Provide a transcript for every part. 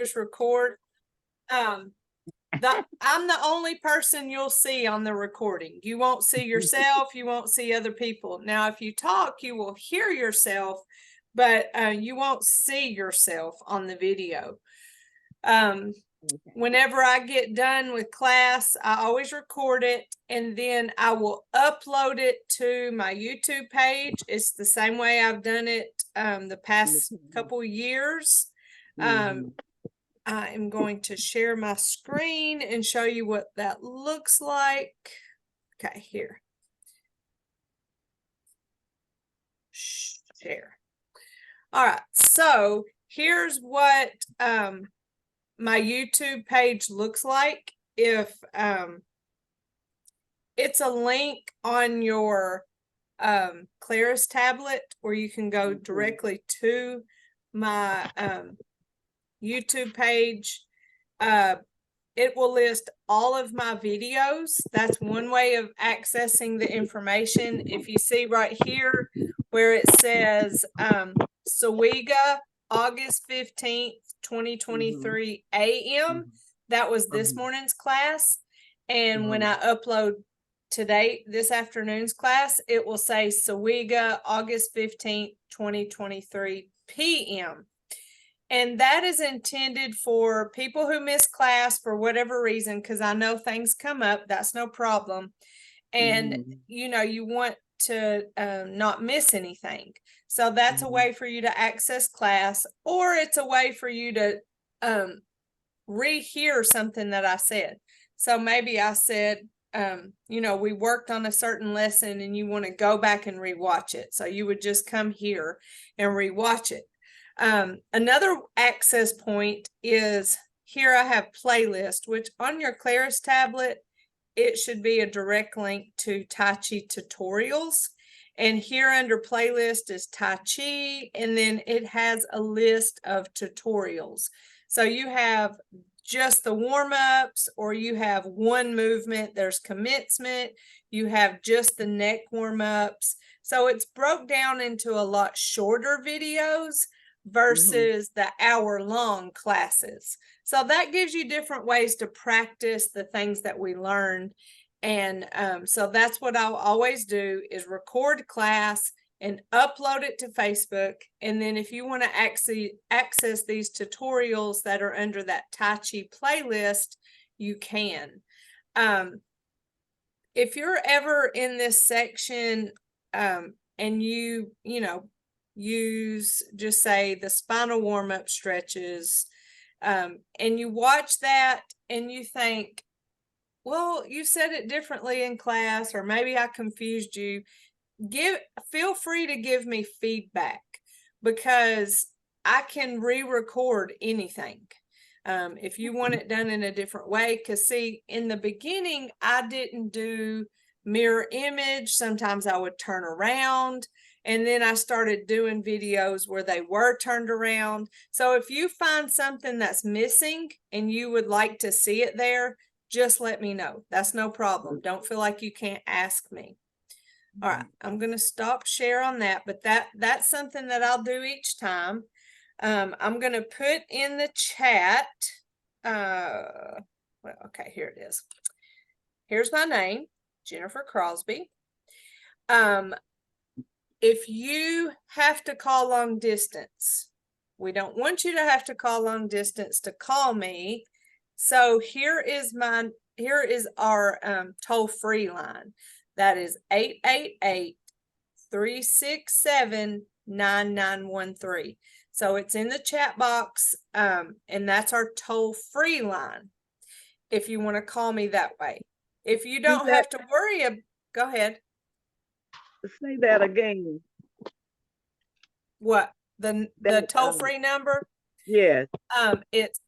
push record. I'm the only person you'll see on the recording. You won't see yourself. You won't see other people. Now, if you talk, you will hear yourself, but you won't see yourself on the video. Whenever I get done with class, I always record it, and then I will upload it to my YouTube page. It's the same way I've done it the past couple years. I am going to share my screen and show you what that looks like. Okay, here. Share. All right, so here's what my YouTube page looks like. If it's a link on your Claris tablet, or you can go directly to my YouTube page. It will list all of my videos. That's one way of accessing the information. If you see right here where it says SOWEGA August 15th, 2023 AM, that was this morning's class. And when I upload today, this afternoon's class, it will say SOWEGA August 15th, 2023 PM. And that is intended for people who miss class for whatever reason, because I know things come up. That's no problem. And, you know, you want to not miss anything. So that's a way for you to access class, or it's a way for you to rehear something that I said. So maybe I said, you know, we worked on a certain lesson and you want to go back and rewatch it. So you would just come here and rewatch it. Another access point is here. I have playlist, which on your Claris tablet, it should be a direct link to Tai Chi tutorials. And here under playlist is Tai Chi, and then it has a list of tutorials. So you have just the warm-ups, or you have one movement. There's commencement. You have just the neck warm-ups. So it's broke down into a lot shorter videos versus the hour-long classes. So that gives you different ways to practice the things that we learned. And so that's what I'll always do, is record class and upload it to Facebook. And then if you want to access these tutorials that are under that Tai Chi playlist, you can. If you're ever in this section and you know, use, just say, the spinal warm-up stretches, and you watch that and you think, well, you said it differently in class, or maybe I confused you, feel free to give me feedback, because I can re-record anything. If you want it done in a different way, because see, in the beginning, I didn't do mirror image. Sometimes I would turn around, and then I started doing videos where they were turned around. So if you find something that's missing and you would like to see it there, just let me know. That's no problem. Don't feel like you can't ask me. All right, I'm going to stop share on that, but that's something that I'll do each time. I'm going to put in the chat. Well, okay, here it is. Here's my name, Jennifer Crosby. If you have to call long distance, we don't want you to have to call long distance to call me. So here is our toll-free line. That is 888-367-9913. So it's in the chat box, and that's our toll-free line if you want to call me that way. If you don't have to worry, go ahead. Say that again. What? The toll-free number? Yes. It's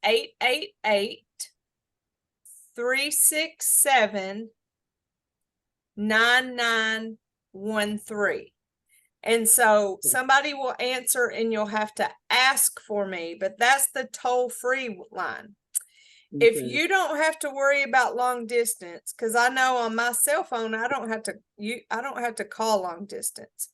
888-367-9913. And so somebody will answer and you'll have to ask for me, but that's the toll-free line. Okay. If you don't have to worry about long distance, because I know on my cell phone I don't have to call long distance.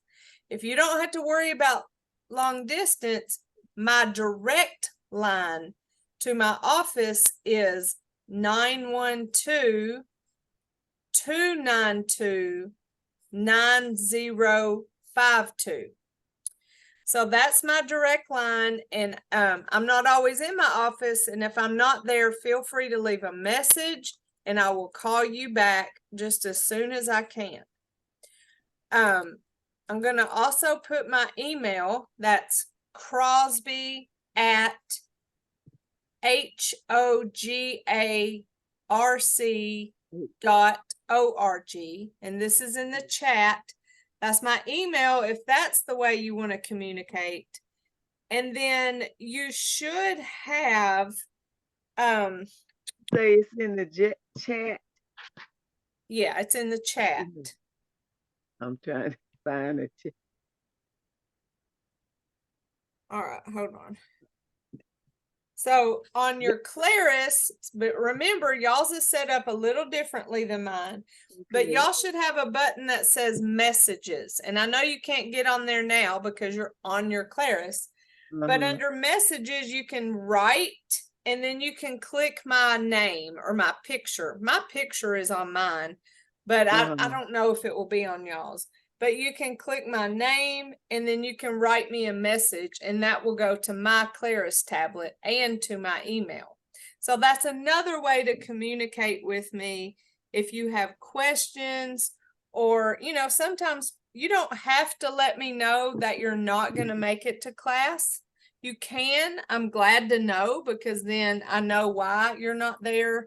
If you don't have to worry about long distance, my direct line to my office is 912-292-9052. So that's my direct line, and I'm not always in my office, and if I'm not there, feel free to leave a message and I will call you back just as soon as I can. I'm going to also put my email. That's crosby@hogarc.org, and this is in the chat. That's my email if that's the way you want to communicate. And then you should have Say it's in the chat. yeah, it's in the chat. I'm trying to find it. All right, hold on. So on your Claris, but remember, y'all's is set up a little differently than mine, but y'all should have a button that says messages. And I know you can't get on there now because you're on your Claris, but under messages, you can write, and then you can click my name or my picture. My picture is on mine, but I don't know if it will be on y'all's. But you can click my name, and then you can write me a message, and that will go to my Claris tablet and to my email. So that's another way to communicate with me if you have questions, or, you know, sometimes you don't have to let me know that you're not going to make it to class. You can. I'm glad to know, because then I know why you're not there.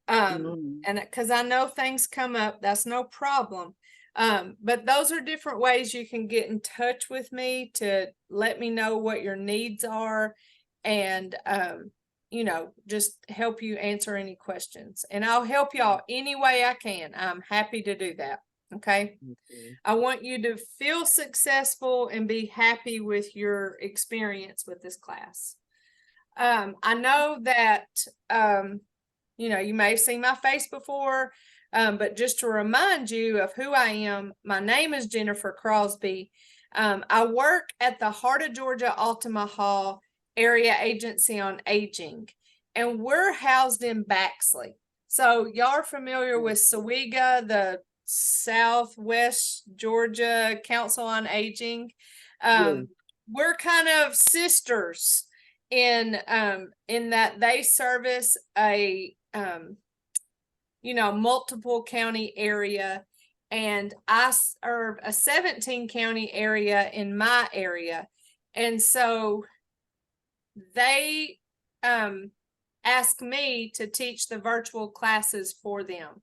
And because I know things come up, that's no problem. But those are different ways you can get in touch with me to let me know what your needs are, and you know, just help you answer any questions. And I'll help y'all any way I can. I'm happy to do that. Okay. I want you to feel successful and be happy with your experience with this class. I know that you know, you may have seen my face before. But just to remind you of who I am, my name is Jennifer Crosby. I work at the Heart of Georgia Altamaha Area Agency on Aging, and we're housed in Baxley. So y'all are familiar with SOWEGA, the Southwest Georgia Council on Aging. We're kind of sisters in that they service a you know, multiple county area, and I serve a 17 county area in my area. And so they ask me to teach the virtual classes for them,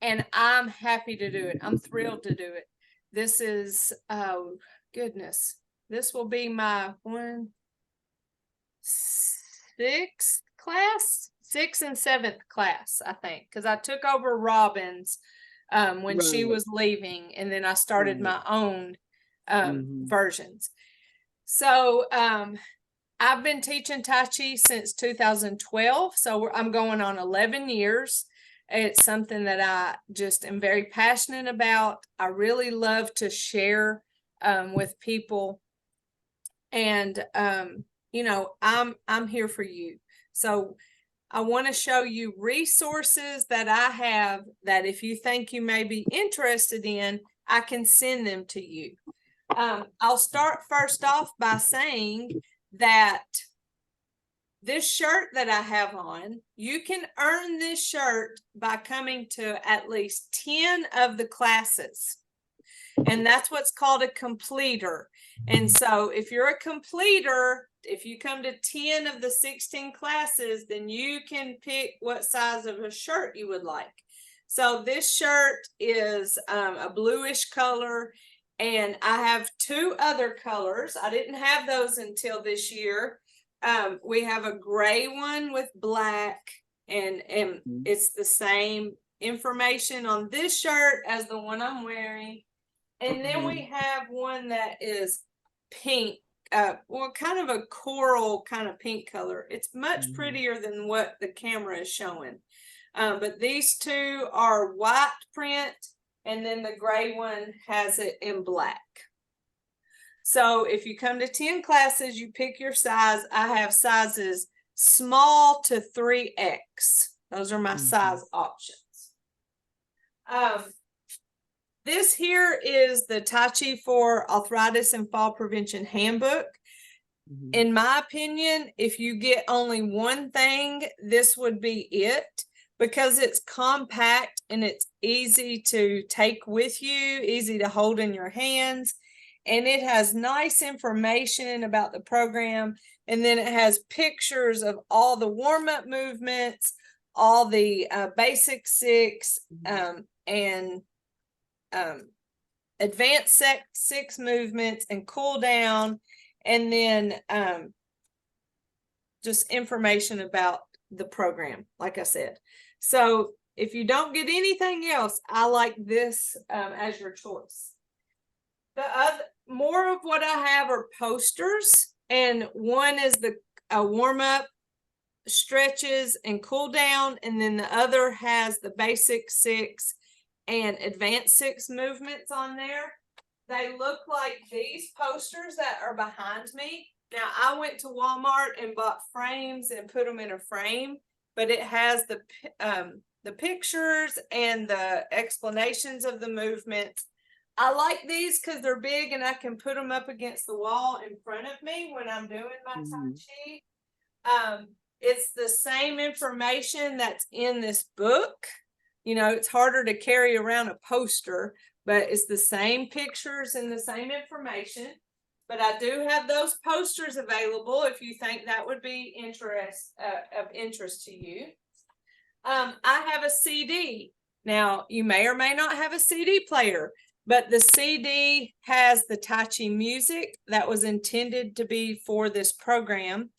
and I'm happy to do it. I'm thrilled to do it. This is, oh goodness, this will be my 6th class. 6th and 7th class, I think, because I took over Robin's when she was leaving, and then I started my own versions. So I've been teaching Tai Chi since 2012, so I'm going on 11 years. It's something that I just am very passionate about. I really love to share with people, and you know, I'm here for you. So I want to show you resources that I have that if you think you may be interested in, I can send them to you. I'll start first off by saying that this shirt that I have on, you can earn this shirt by coming to at least 10 of the classes. And that's what's called a completer. And so if you're a completer, if you come to 10 of the 16 classes, then you can pick what size of a shirt you would like. So this shirt is a bluish color, and I have 2 other colors. I didn't have those until this year. We have a gray one with black, and it's the same information on this shirt as the one I'm wearing. And then we have one that is pink, well, kind of a coral kind of pink color. It's much prettier than what the camera is showing. But these 2 are white print, and then the gray one has it in black. So if you come to 10 classes, you pick your size. I have sizes small to 3X. Those are my size options. This here is the Tai Chi for Arthritis and Fall Prevention Handbook. In my opinion, if you get only one thing, this would be it, because it's compact and it's easy to take with you, easy to hold in your hands, and it has nice information about the program, and then it has pictures of all the warm-up movements, all the basic 6 and advanced 6 movements and cool down, and then just information about the program, like I said. So if you don't get anything else, I like this as your choice. The other, more of what I have are posters, and one is the warm-up, stretches, and cool down, and then the other has the basic 6 and advanced 6 movements on there. They look like these posters that are behind me. Now, I went to Walmart and bought frames and put them in a frame, but it has the pictures and the explanations of the movements. I like these because they're big and I can put them up against the wall in front of me when I'm doing my Tai Chi. It's the same information that's in this book. You know, it's harder to carry around a poster, but it's the same pictures and the same information. But I do have those posters available if you think that would be of interest to you. I have a CD. Now, you may or may not have a CD player, but the CD has the Tai Chi music that was intended to be for this program.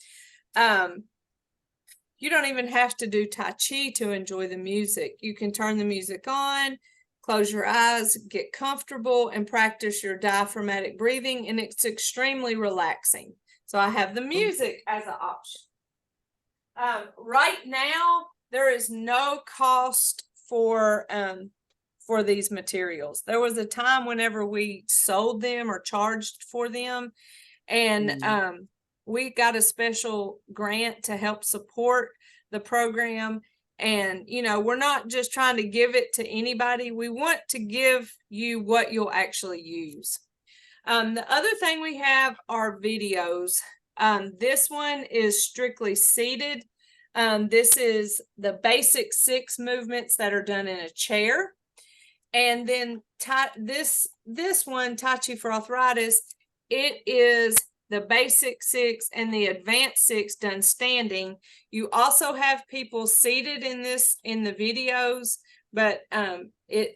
You don't even have to do Tai Chi to enjoy the music. You can turn the music on, close your eyes, get comfortable, and practice your diaphragmatic breathing, and it's extremely relaxing. So I have the music as an option. Right now, there is no cost for these materials. There was a time whenever we sold them or charged for them, and we got a special grant to help support the program. And, you know, we're not just trying to give it to anybody. We want to give you what you'll actually use. The other thing we have are videos. This one is strictly seated. This is the basic 6 movements that are done in a chair. And then this one, Tai Chi for Arthritis, it is the basic 6 and the advanced 6 done standing. You also have people seated in the videos, but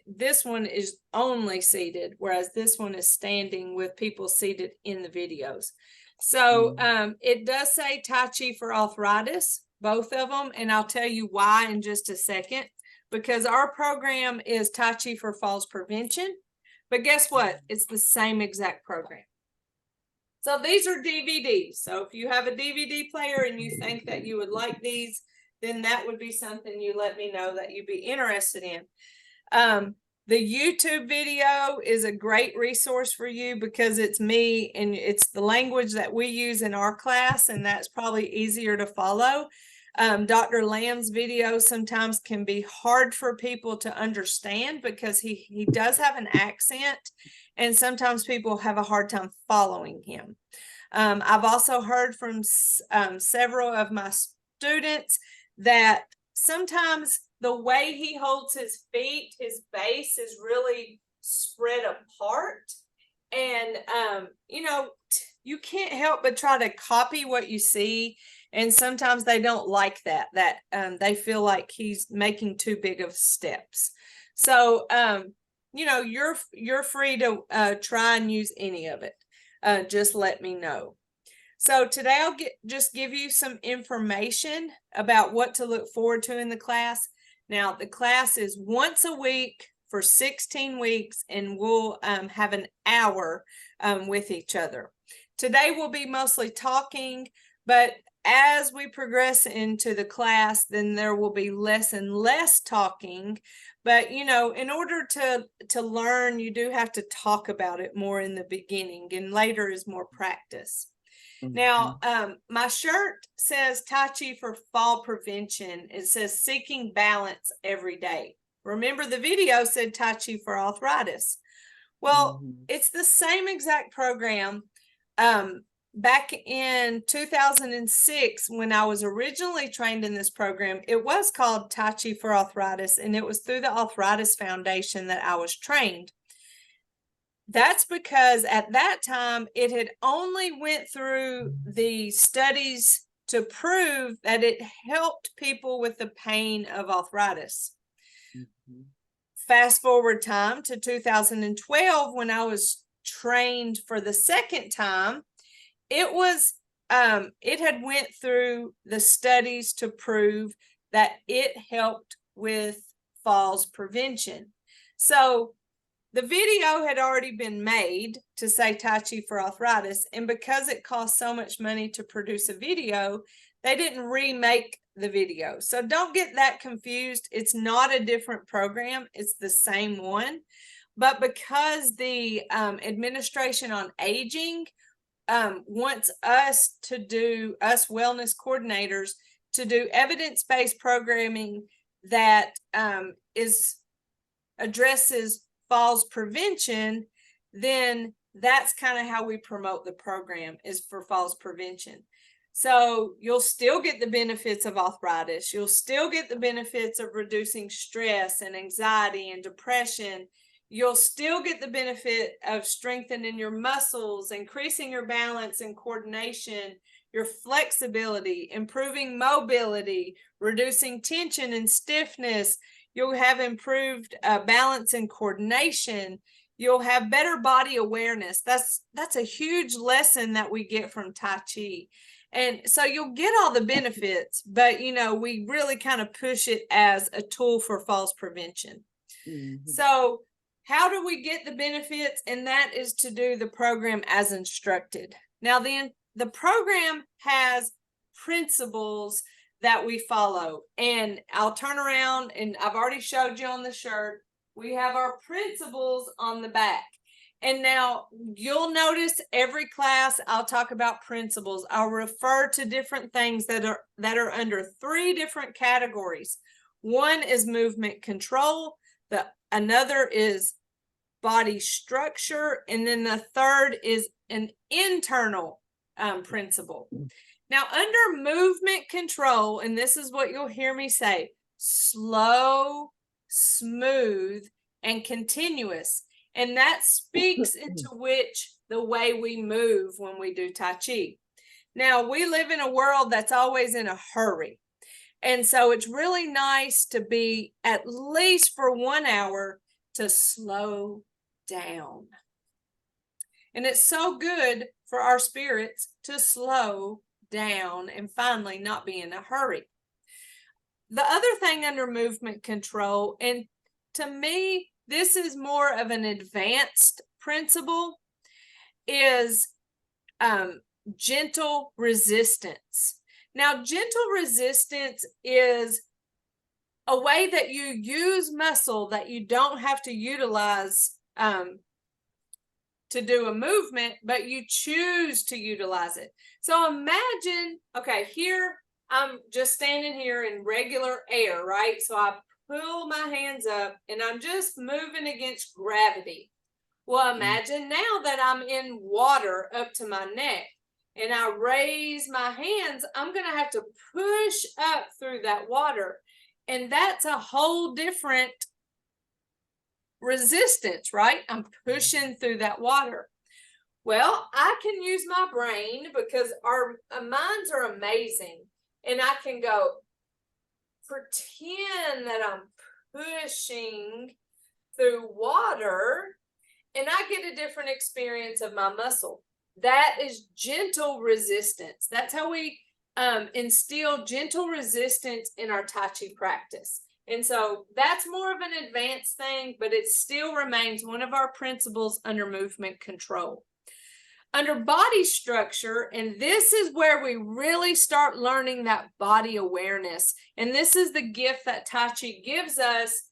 this one is only seated, whereas this one is standing with people seated in the videos. So it does say Tai Chi for Arthritis, both of them, and I'll tell you why in just a second, because our program is Tai Chi for Falls Prevention, but guess what? It's the same exact program. So these are DVDs. So if you have a DVD player and you think that you would like these, then that would be something you let me know that you'd be interested in. The YouTube video is a great resource for you because it's me and it's the language that we use in our class, and that's probably easier to follow. Dr. Lamb's video sometimes can be hard for people to understand because he does have an accent, and sometimes people have a hard time following him. I've also heard from several of my students that sometimes the way he holds his feet, his base is really spread apart. And, you know, you can't help but try to copy what you see. And sometimes they don't like that they feel like he's making too big of steps. So, you know, you're free to try and use any of it. Just let me know. So today I'll just give you some information about what to look forward to in the class. Now, the class is once a week for 16 weeks, and we'll have an hour with each other. Today we'll be mostly talking, but as we progress into the class, then there will be less and less talking. But, you know, in order to learn, you do have to talk about it more in the beginning, and later is more practice. Now, my shirt says Tai Chi for fall prevention. It says seeking balance every day. Remember, the video said Tai Chi for arthritis. Well, it's the same exact program. Back in 2006, when I was originally trained in this program, it was called Tai Chi for arthritis, and it was through the Arthritis Foundation that I was trained. That's because at that time, it had only went through the studies to prove that it helped people with the pain of arthritis. Fast forward time to 2012, when I was trained for the second time, it had went through the studies to prove that it helped with falls prevention. So the video had already been made to say Tai Chi for arthritis, and because it cost so much money to produce a video, they didn't remake the video. So don't get that confused. It's not a different program. It's the same one. But because the Administration on Aging wants us wellness coordinators, to do evidence-based programming that addresses falls prevention, then that's kind of how we promote the program, is for falls prevention. So you'll still get the benefits of arthritis. You'll still get the benefits of reducing stress and anxiety and depression. You'll still get the benefit of strengthening your muscles, increasing your balance and coordination, your flexibility, improving mobility, reducing tension and stiffness. You'll have improved balance and coordination. You'll have better body awareness. That's a huge lesson that we get from Tai Chi. And so you'll get all the benefits, but we really kind of push it as a tool for falls prevention. So how do we get the benefits? And that is to do the program as instructed. Now, then the program has principles that we follow, and I'll turn around, and I've already showed you on the shirt. We have our principles on the back. And now you'll notice every class I'll talk about principles. I'll refer to different things that are under 3 different categories. One is movement control, another is body structure, and then the third is an internal principle. Now, under movement control, and this is what you'll hear me say: slow, smooth, and continuous. And that speaks into which the way we move when we do Tai Chi. Now, we live in a world that's always in a hurry. And so it's really nice to be, at least for 1 hour, to slow down. And it's so good for our spirits to slow down and finally not be in a hurry. The other thing under movement control, and to me, this is more of an advanced principle, is gentle resistance. Now, gentle resistance is a way that you use muscle that you don't have to utilize to do a movement, but you choose to utilize it. So imagine, okay, here I'm just standing here in regular air, right? So I pull my hands up and I'm just moving against gravity. Well, imagine now that I'm in water up to my neck and I raise my hands, I'm going to have to push up through that water. And that's a whole different resistance, right? I'm pushing through that water. Well, I can use my brain because our minds are amazing. And I can go, pretend that I'm pushing through water, and I get a different experience of my muscle. That is gentle resistance. That's how we instill gentle resistance in our Tai Chi practice. And so that's more of an advanced thing, but it still remains one of our principles under movement control. Under body structure, and this is where we really start learning that body awareness. And this is the gift that Tai Chi gives us.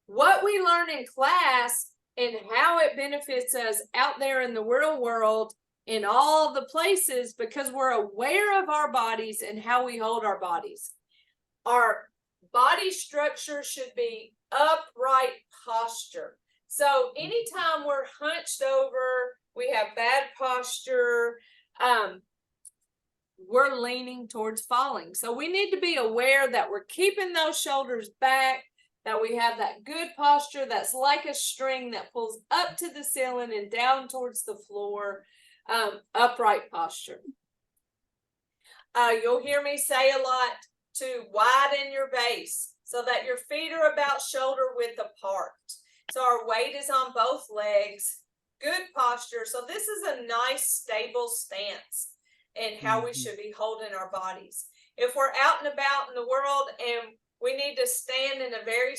What we learn in class and how it benefits us out there in the real world in all the places because we're aware of our bodies and how we hold our bodies. Our body structure should be upright posture. So anytime we're hunched over, we have bad posture, we're leaning towards falling. So we need to be aware that we're keeping those shoulders back, that we have that good posture that's like a string that pulls up to the ceiling and down towards the floor, upright posture. You'll hear me say a lot to widen your base so that your feet are about shoulder width apart. So our weight is on both legs, good posture. So this is a nice stable stance and how we should be holding our bodies. If we're out and about in the world and we need to stand in a very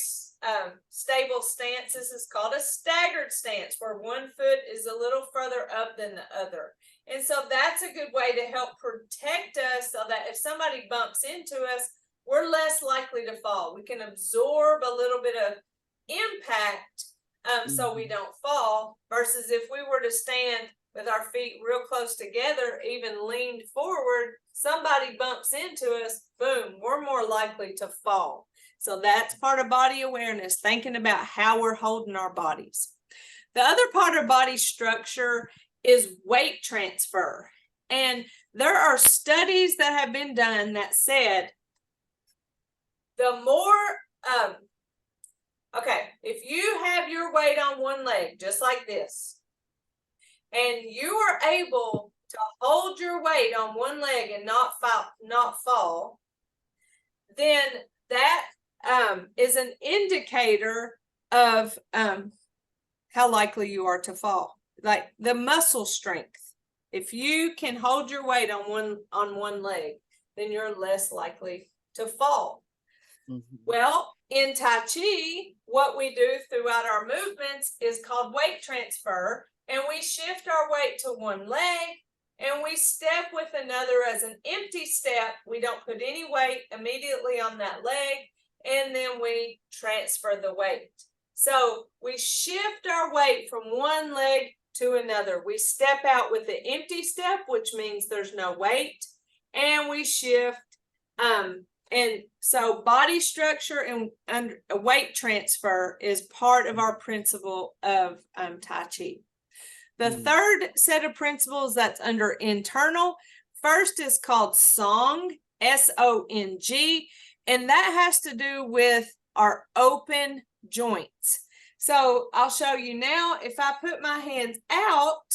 stable stance, this is called a staggered stance, where one foot is a little further up than the other. And so that's a good way to help protect us so that if somebody bumps into us, we're less likely to fall. We can absorb a little bit of impact so we don't fall, versus if we were to stand with our feet real close together, even leaned forward, somebody bumps into us, boom, we're more likely to fall. So that's part of body awareness, thinking about how we're holding our bodies. The other part of body structure is weight transfer. And there are studies that have been done that said the more, if you have your weight on one leg, just like this, and you are able to hold your weight on one leg and not fall, then that is an indicator of how likely you are to fall. Like the muscle strength. If you can hold your weight on one leg, then you're less likely to fall. Well, in Tai Chi, what we do throughout our movements is called weight transfer, and we shift our weight to one leg and we step with another as an empty step. We don't put any weight immediately on that leg, and then we transfer the weight. So we shift our weight from one leg to another. We step out with the empty step, which means there's no weight, and we shift. And so body structure and weight transfer is part of our principle of Tai Chi. The third set of principles that's under internal, first is called Song, S-O-N-G, and that has to do with our open joints. So I'll show you now. If I put my hands out,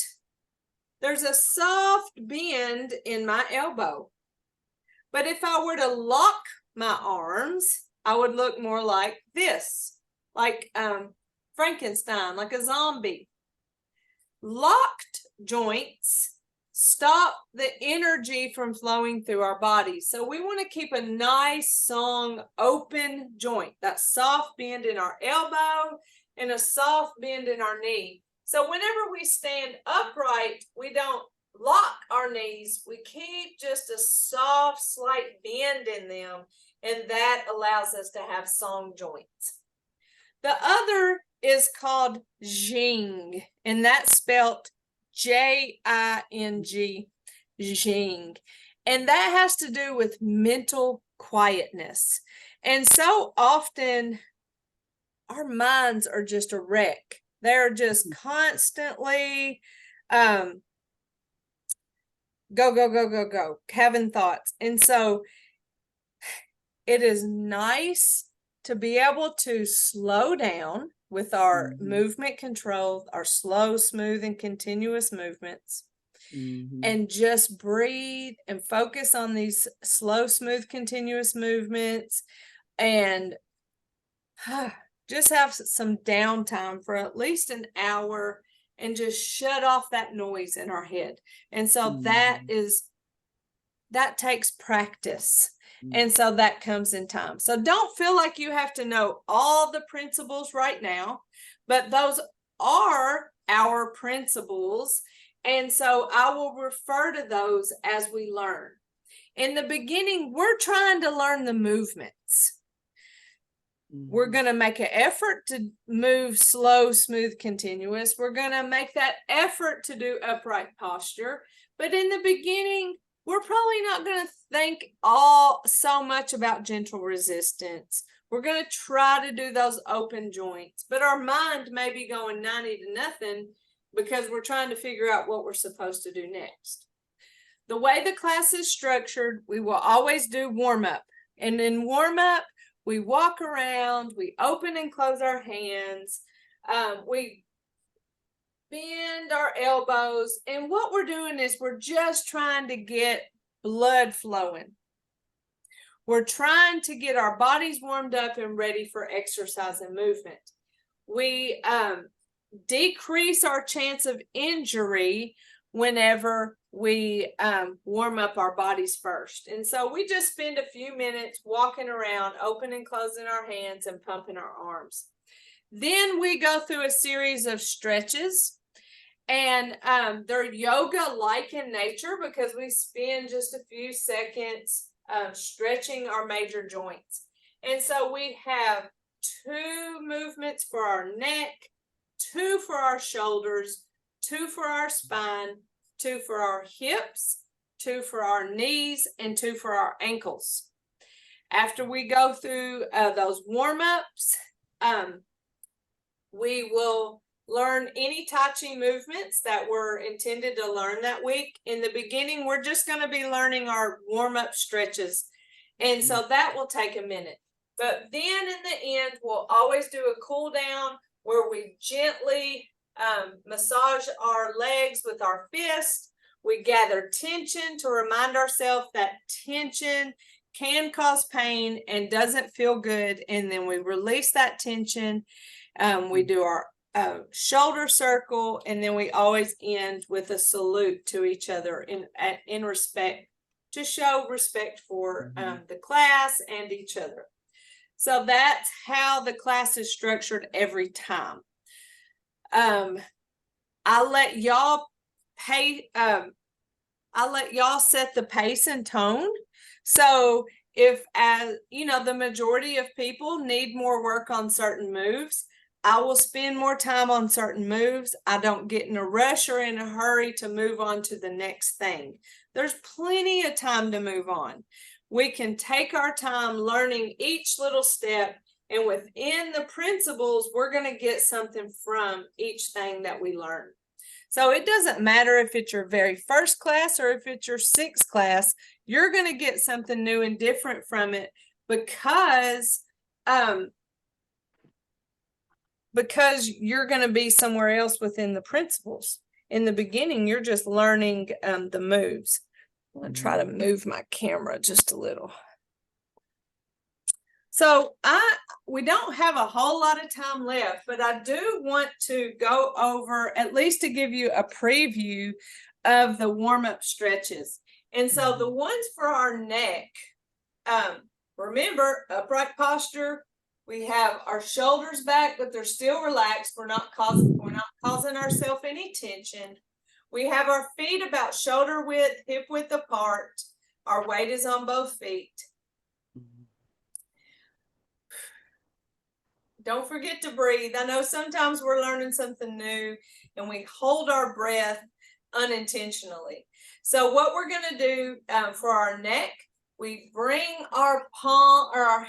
there's a soft bend in my elbow. But if I were to lock my arms, I would look more like this, like Frankenstein, like a zombie. Locked joints stop the energy from flowing through our body. So we want to keep a nice, strong, open joint, that soft bend in our elbow and a soft bend in our knee. So whenever we stand upright, we don't lock our knees. We keep just a soft, slight bend in them, and that allows us to have strong joints. The other is called Jing, and that's spelled J-I-N-G, Jing. And that has to do with mental quietness. And so often our minds are just a wreck. They're just constantly go, having thoughts. And so it is nice to be able to slow down with our movement control, our slow, smooth, and continuous movements, and just breathe and focus on these slow, smooth, continuous movements, and just have some downtime for at least an hour and just shut off that noise in our head. And so that takes practice. And so that comes in time. So don't feel like you have to know all the principles right now, but those are our principles. And so I will refer to those as we learn. In the beginning, we're trying to learn the movements. We're going to make an effort to move slow, smooth, continuous. We're going to make that effort to do upright posture. But in the beginning, we're probably not going to think so much about gentle resistance. We're going to try to do those open joints, but our mind may be going 90 to nothing because we're trying to figure out what we're supposed to do next. The way the class is structured, we will always do warm up. And in warm up, we walk around, we open and close our hands, we bend our elbows. And what we're doing is we're just trying to get blood flowing. We're trying to get our bodies warmed up and ready for exercise and movement. We decrease our chance of injury whenever we warm up our bodies first. And so we just spend a few minutes walking around, opening and closing our hands and pumping our arms. Then we go through a series of stretches, and they're yoga-like in nature because we spend just a few seconds stretching our major joints. And so we have 2 movements for our neck, 2 for our shoulders, 2 for our spine, 2 for our hips, 2 for our knees, and 2 for our ankles. After we go through those warm-ups, we will learn any Tai Chi movements that were intended to learn that week. In the beginning, we're just going to be learning our warm-up stretches. And so that will take a minute. But then in the end, we'll always do a cool down where we gently massage our legs with our fist. We gather tension to remind ourselves that tension can cause pain and doesn't feel good. And then we release that tension. We do our shoulder circle, and then we always end with a salute to each other in respect, to show respect for the class and each other. So that's how the class is structured every time. I'll let y'all set the pace and tone. So if, as you know, the majority of people need more work on certain moves, I will spend more time on certain moves. I don't get in a rush or in a hurry to move on to the next thing. There's plenty of time to move on. We can take our time learning each little step, and within the principles, we're going to get something from each thing that we learn. So it doesn't matter if it's your very first class or if it's your 6th class, you're going to get something new and different from it because you're going to be somewhere else within the principles. In the beginning, you're just learning the moves. I'm going to try to move my camera just a little. So we don't have a whole lot of time left, but I do want to go over, at least to give you a preview of the warm-up stretches. And so the ones for our neck, remember, upright posture. We have our shoulders back, but they're still relaxed. We're not causing ourselves any tension. We have our feet about shoulder width, hip width apart. Our weight is on both feet. Don't forget to breathe. I know sometimes we're learning something new and we hold our breath unintentionally. So what we're going to do for our neck, we bring our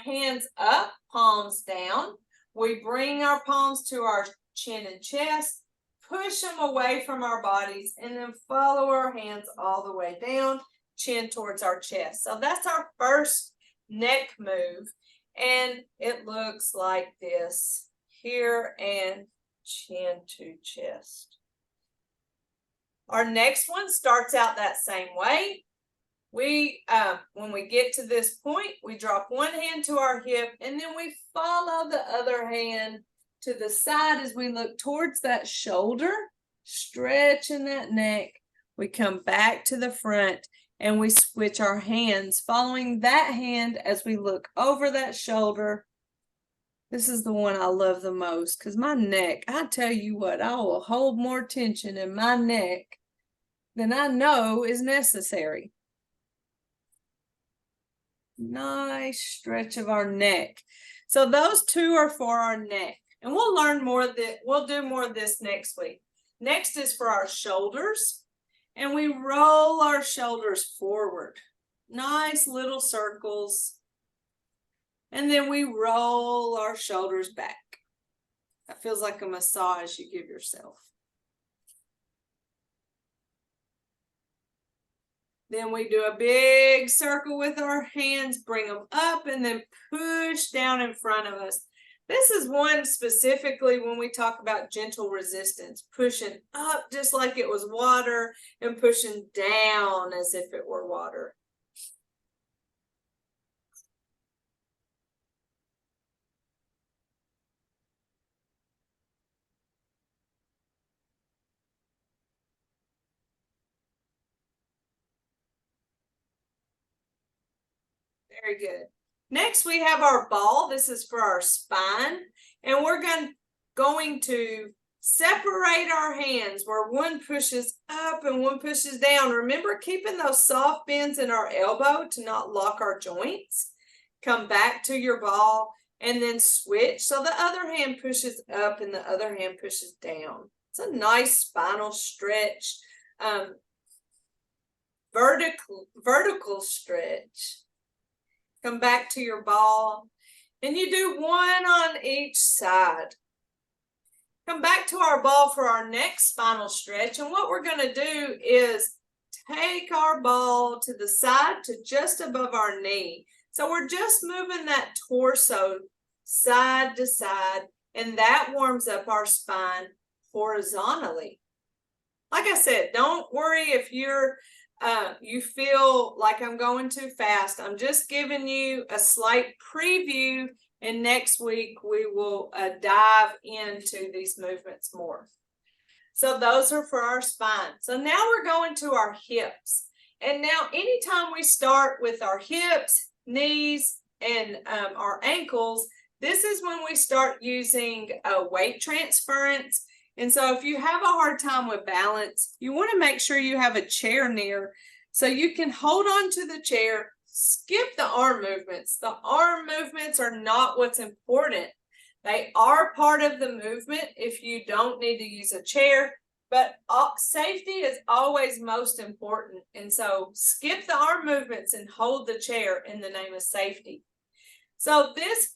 hands up, palms down. We bring our palms to our chin and chest, push them away from our bodies, and then follow our hands all the way down, chin towards our chest. So that's our first neck move. And it looks like this here, and chin to chest. Our next one starts out that same way. When we get to this point, we drop one hand to our hip, and then we follow the other hand to the side as we look towards that shoulder, stretching that neck. We come back to the front and we switch our hands, following that hand as we look over that shoulder. This is the one I love the most because my neck, I tell you what, I will hold more tension in my neck than I know is necessary. Nice stretch of our neck. So those two are for our neck. And we'll learn more of that. We'll do more of this next week. Next is for our shoulders. And we roll our shoulders forward. Nice little circles. And then we roll our shoulders back. That feels like a massage you give yourself. Then we do a big circle with our hands, bring them up, and then push down in front of us. This is one specifically when we talk about gentle resistance, pushing up just like it was water and pushing down as if it were water. Very good. Next, we have our ball. This is for our spine. And we're going to separate our hands where one pushes up and one pushes down. Remember, keeping those soft bends in our elbow to not lock our joints. Come back to your ball and then switch. So the other hand pushes up and the other hand pushes down. It's a nice spinal stretch. Vertical stretch. Come back to your ball, and you do one on each side. Come back to our ball for our next spinal stretch, and what we're going to do is take our ball to the side to just above our knee. So we're just moving that torso side to side, and that warms up our spine horizontally. Like I said, don't worry if you feel like I'm going too fast. I'm just giving you a slight preview, and next week we will dive into these movements more. So those are for our spine. So now we're going to our hips. And now anytime we start with our hips, knees, and our ankles, this is when we start using weight transference. And so if you have a hard time with balance, you want to make sure you have a chair near so you can hold on to the chair, skip the arm movements. The arm movements are not what's important. They are part of the movement if you don't need to use a chair, but safety is always most important. And so skip the arm movements and hold the chair in the name of safety. So this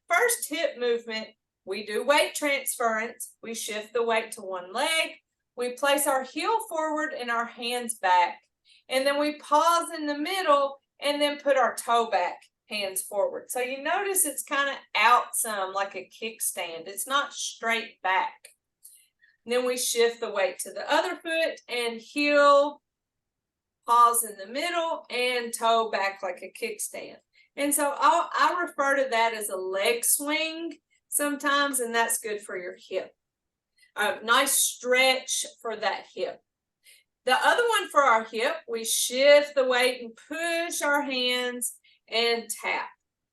first hip movement, we do weight transference. We shift the weight to one leg. We place our heel forward and our hands back. And then we pause in the middle and then put our toe back, hands forward. So you notice it's kind of out some like a kickstand. It's not straight back. And then we shift the weight to the other foot and heel, pause in the middle, and toe back like a kickstand. And so I refer to that as a leg swing sometimes, and that's good for your hip. Nice stretch for that hip. The other one for our hip, we shift the weight and push our hands and tap.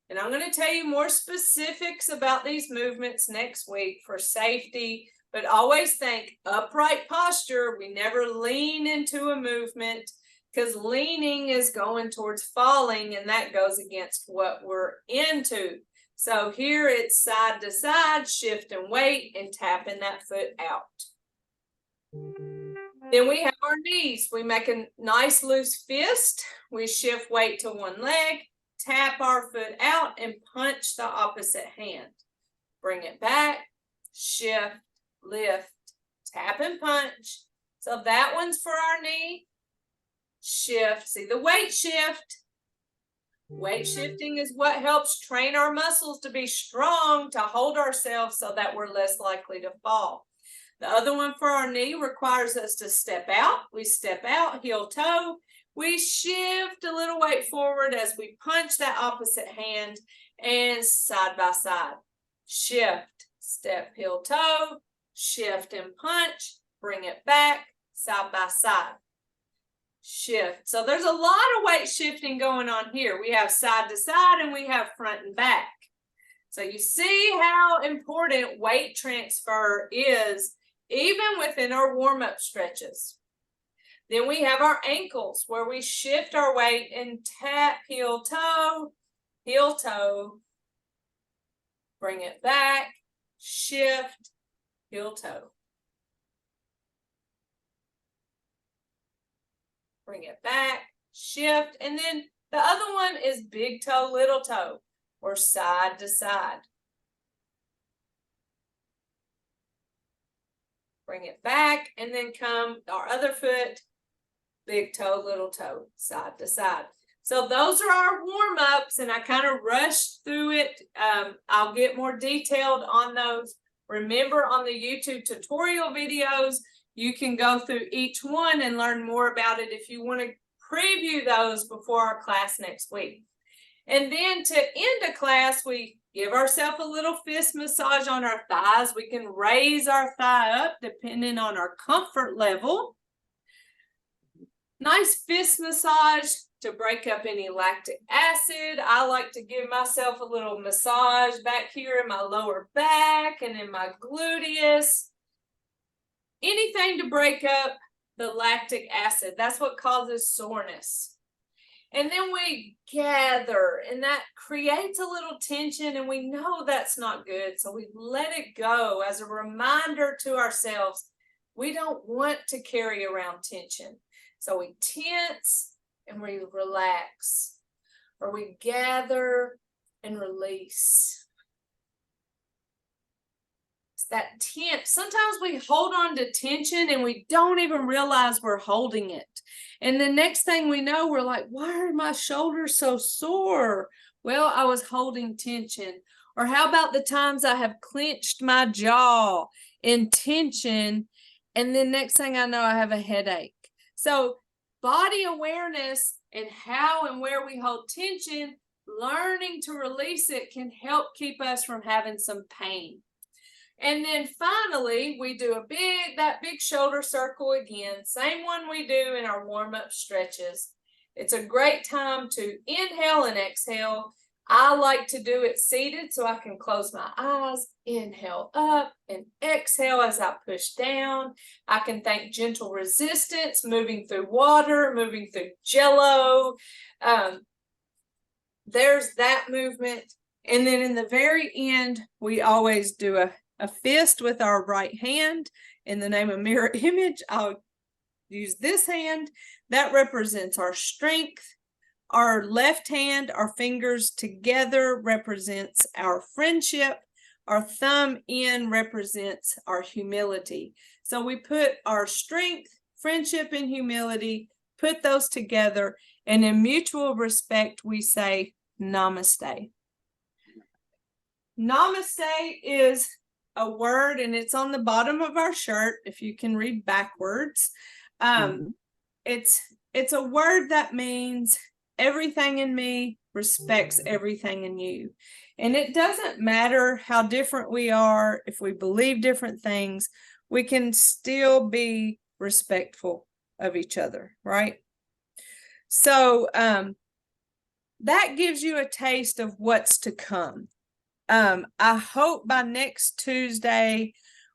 And I'm going to tell you more specifics about these movements next week for safety, but always think upright posture. We never lean into a movement because leaning is going towards falling, and that goes against what we're into. So here it's side to side, shift and weight, and tapping that foot out. Then we have our knees. We make a nice loose fist. We shift weight to one leg, tap our foot out, and punch the opposite hand. Bring it back, shift, lift, tap and punch. So that one's for our knee. Shift. See the weight shift. Weight shifting is what helps train our muscles to be strong, to hold ourselves so that we're less likely to fall. The other one for our knee requires us to step out. We step out, heel toe. We shift a little weight forward as we punch that opposite hand and side by side. Shift, step, heel toe, shift and punch, bring it back, side by side. Shift. So there's a lot of weight shifting going on here. We have side to side and we have front and back. So you see how important weight transfer is even within our warm-up stretches. Then we have our ankles where we shift our weight and tap heel, toe, bring it back, shift, heel, toe. Bring it back, shift, and then the other one is big toe, little toe, or side to side. Bring it back, and then come our other foot, big toe, little toe, side to side. So those are our warm-ups, and I kind of rushed through it. I'll get more detailed on those. Remember, on the YouTube tutorial videos, you can go through each one and learn more about it if you want to preview those before our class next week. And then to end a class, we give ourselves a little fist massage on our thighs. We can raise our thigh up depending on our comfort level. Nice fist massage to break up any lactic acid. I like to give myself a little massage back here in my lower back and in my gluteus. Anything to break up the lactic acid. That's what causes soreness. And then we gather, and that creates a little tension, and we know that's not good. So we let it go as a reminder to ourselves. We don't want to carry around tension. So we tense and we relax, or we gather and release. That tense, sometimes we hold on to tension and we don't even realize we're holding it. And the next thing we know, we're like, why are my shoulders so sore? Well, I was holding tension. Or how about the times I have clenched my jaw in tension, and then next thing I know, I have a headache. So body awareness and how and where we hold tension, learning to release it can help keep us from having some pain. And then finally, we do that big shoulder circle again, same one we do in our warm-up stretches. It's a great time to inhale and exhale. I like to do it seated so I can close my eyes, inhale up and exhale as I push down. I can thank gentle resistance, moving through water, moving through jello. There's that movement. And then in the very end, we always do a fist with our right hand. In the name of mirror image, I'll use this hand. That represents our strength. Our left hand, our fingers together, represents our friendship. Our thumb in represents our humility. So we put our strength, friendship, and humility, put those together, and in mutual respect, we say namaste. Namaste is a word, and it's on the bottom of our shirt if you can read backwards. It's a word that means everything in me respects everything in you. And it doesn't matter how different we are, if we believe different things, we can still be respectful of each other, right? So that gives you a taste of what's to come. I hope by next Tuesday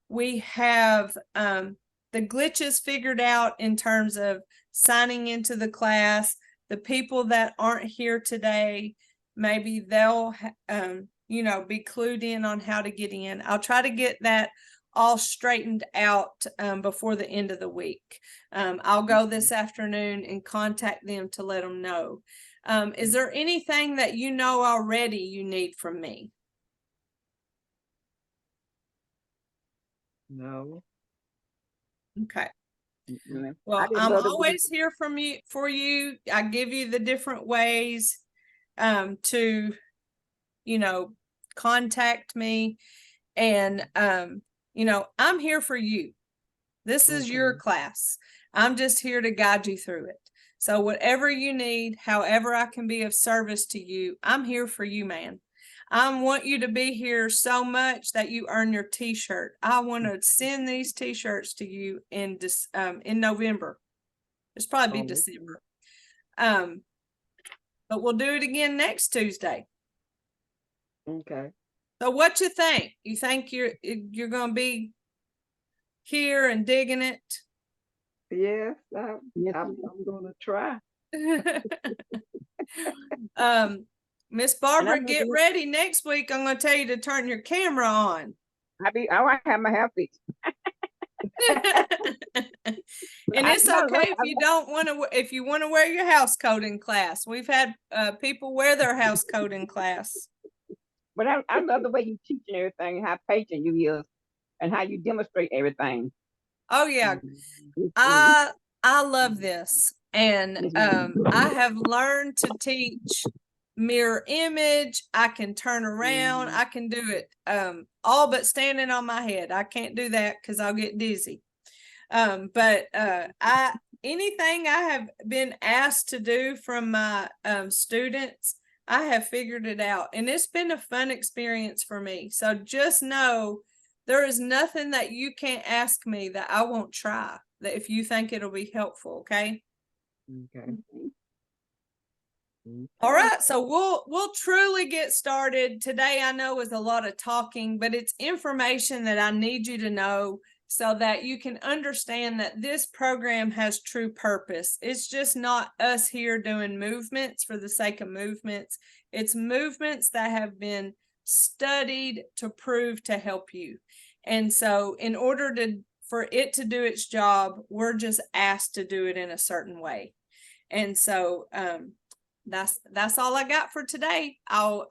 we have the glitches figured out in terms of signing into the class. The people that aren't here today, maybe they'll be clued in on how to get in. I'll try to get that all straightened out before the end of the week. I'll go this afternoon and contact them to let them know. Is there anything that you know already you need from me? No. Okay. Mm-mm. Well, I didn't I'm know that always here for you. I give you the different ways to, contact me. And, I'm here for you. This is your class. I'm just here to guide you through it. So whatever you need, however I can be of service to you, I'm here for you, man. I want you to be here so much that you earn your t-shirt. I want to send these t-shirts to you in November. It's probably December. But we'll do it again next Tuesday. Okay. So what you think? You think you're going to be here and digging it? Yes, Yes, I'm gonna try. Miss and I Barbara, know get ready. Next week, I'm going to tell you to turn your camera on. I want to have my hair fixed. And it's No, okay if you don't want to, if you want to wear your house coat in class. We've had people wear their house coat in class. but I love the way you teach and everything, how patient you is, and how you demonstrate everything. Oh yeah, It's, I love this, and yes, ma'am. I have learned to teach mirror image. I can turn around. I can do it all but standing on my head. I can't do that because I'll get dizzy. But I anything I have been asked to do from my students, I have figured it out, and it's been a fun experience for me. So just know there is nothing that you can't ask me that I won't try, that if you think it'll be helpful. Okay. Okay. All right, so we'll truly get started. Today I know is a lot of talking, but it's information that I need you to know so that you can understand that this program has true purpose. It's just not us here doing movements for the sake of movements. It's movements that have been studied to prove to help you. And so in order for it to do its job, we're just asked to do it in a certain way. And so that's all I got for today. I'll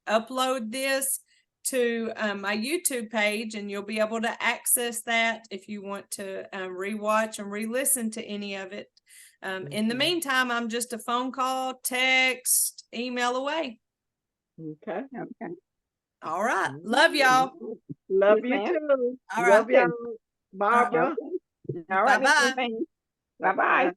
upload this to my YouTube page, and you'll be able to access that if you want to rewatch and re-listen to any of it. In the meantime, I'm just a phone call, text, email away. Okay. Okay. All right. Love y'all. Love Yes, you ma'am. too. All Love right. y'all, Barbara. Okay. All right, Miss Bye-bye. Ruthine. Bye bye.